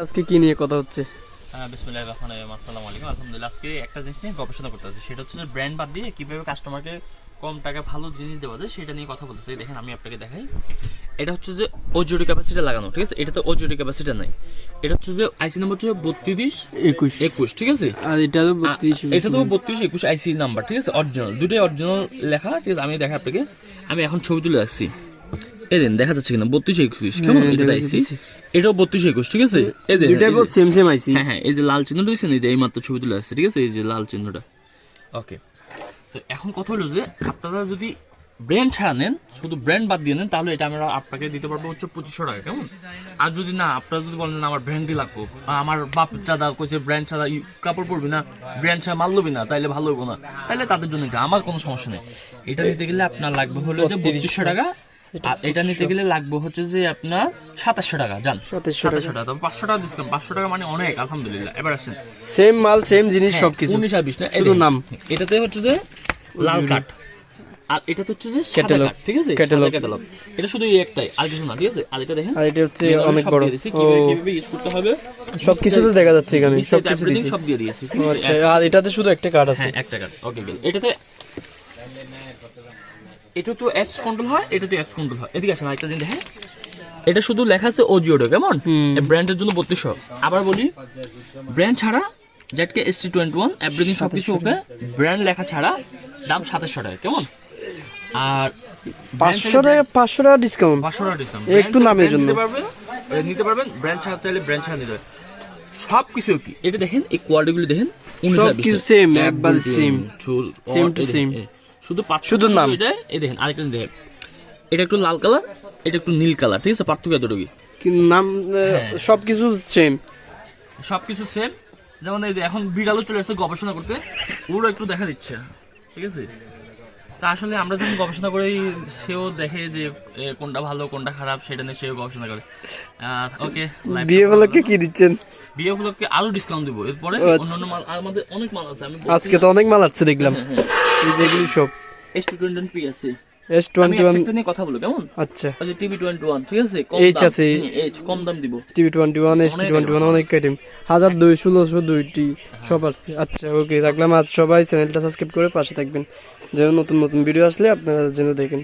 আজকে কি নিয়ে কথা হচ্ছে? বিসমিল্লাহির রহমানির রহিম। আসসালামু আলাইকুম। আলহামদুলিল্লাহ, আজকে একটা জিনিস নিয়ে গবেষণা করতে আছে, সেটা হচ্ছে যে ব্র্যান্ড বাদ দিয়ে কিভাবে কাস্টমারকে কম টাকা ভালো জিনিস দেওয়া যায় সেটা নিয়ে কথা বলতেছে। দেখেন আমি আপনাকে দেখাই, এটা হচ্ছে যে ওজিডি ক্যাপাসিটি লাগানো, ঠিক আছে? এটাতে ওজিডি ক্যাপাসিটি নাই। এটা হচ্ছে যে আইসি নাম্বার হচ্ছে 3221, ঠিক আছে? আর এটা তো 32 এটা তো 3221 আইসি নাম্বার, ঠিক আছে? অরিজিনাল, দুটোই অরিজিনাল লেখা, ঠিক আছে? আমি দেখাই আপনাকে, আমি এখন ছবি তুলে আসছি, এই দেন দেখা যাচ্ছে কিনা 3221, কেমন? এটা আইসি, এটাও 3221, ঠিক আছে? এই যে দুইটা তো সেম সেম আইসি। হ্যাঁ হ্যাঁ, এই যে লাল চিহ্নটা দিয়েছেন, এই যে এই মাত্র ছবি তুলে আসছে, ঠিক আছে? এই যে লাল চিহ্নটা। ওকে, তো এখন কথা হলো যে আপনারা যদি ব্র্যান্ড ছাড়া নেন, শুধু ব্র্যান্ড বাদ দিয়ে নেন, তাহলে এটা আমরা আপনাকে দিতে পারবো হচ্ছে 2500 টাকা, কেমন? আর যদি না, আপনারা যদি বলেন আমার ব্র্যান্ডই লাগবো, আমার বাপ চাঁদা কইছে ব্র্যান্ড ছাড়া কাপড় পরবি না, ব্র্যান্ড ছাড়া মাল লবি না, তাইলে ভালো হইব না, তাইলে তাদের জন্য এটা, আমার কোনো সমস্যা নেই। এটা নিতে গেলে আপনার লাগবে হলো যে 3200 টাকা, আর এটা নিতে গেলে লাগবে হচ্ছে যে আপনার 2700 টাকা। যান 2700 টাকা, তবে 500 টাকা ডিসকাউন্ট, 500 টাকা মানে অনেক, আলহামদুলিল্লাহ। এবার আসেন, সেম মাল সেম জিনিস সবকিছু 19 আর 20 না, শুধু নাম। এটাতে হচ্ছে যে লাল কাট, আর এটা তো হচ্ছে যে সাদা কাট, ঠিক আছে? ক্যাটালগ। এটা শুধু এই একটাই, আর কিছু না, ঠিক আছে? আর এটা দেখেন, আর এটা হচ্ছে অনেক বড়, কিভাবে ইউজ করতে হবে সবকিছু তো দেখা যাচ্ছে এখানে, সবকিছু দিয়েছি। সব দিয়ে দিয়েছি, ঠিক আছে? আচ্ছা, আর এটাতে শুধু একটা কার্ড আছে। হ্যাঁ, একটা কাট। ওকে, এটাতে এটা তো অ্যাপস কন্ট্রোল হয়, এটা তো অ্যাপস কন্ট্রোল হয়। এদিকে আসেন, আরেকটা জিনিস দেখেন, এটা শুধু লেখা আছে ওজিওডো, কেমন? এই ব্র্যান্ডের জন্য 3200। আবার বলি, ব্র্যান্ড ছাড়া জেটকে ST21 এভরিথিং সবকিছু ওকে, ব্র্যান্ড লেখা ছাড়া দাম 2700 টাকা, কেমন? আর 500 টাকা ডিসকাউন্ট, 500 টাকা ডিসকাউন্ট একটু নামের জন্য নিতে পারবেন। ব্র্যান্ড ছাড়া চাইলে ব্র্যান্ড ছাড়া নিতে পারবেন। সবকিছু কি, এটা দেখেন, এই কোয়ালিটিগুলো দেখেন, 19 আর 20 সবকিছু সেম, একবার সেম সেম টু সেম, শুধু শুধু নাম। এটা এই দেখেন, আরেকটা দেখেন, এটা একটু লাল কালার, এটা একটু নীল কালার, ঠিক আছে? পার্থক্য এতটুকু, কিন্তু নাম সবকিছু সেম, সবকিছু সেম। যেমন এই যে এখন বিড়ালও চলে আসছে গবেষণা করতে, ওরও একটু দেখা দিচ্ছে, ঠিক আছে? তা আসলে আমরা যখন গবেষণা করি, সেও দেখে যে কোনটা ভালো কোনটা খারাপ, সেটা নিয়ে সেও গবেষণা করে। ওকে, বিয়ে উপলক্ষে কি দিচ্ছেন? বিয়ে উপলক্ষে আরো ডিসকাউন্ট দিব। এরপরে অন্যান্য মাল, আমাদের অনেক মাল আছে, আমি আজকে তো অনেক মাল আছে দেখলাম, এই যেগুলি সব S220 আছে। আমি S21 একটা নিয়ে কথা বলবো, কেমন? আচ্ছা, ওই যে TV21, ঠিক আছে? H আছে, কম দাম দিব। TV21 ST21 অনেক আইটেম, 1002 1602টি সব আছে। আচ্ছা, ওকে, রাখলাম। আজ সবাই চ্যানেলটা সাবস্ক্রাইব করে পাশে থাকবেন, যেন নতুন নতুন ভিডিও আসলে আপনারা যেন দেখেন।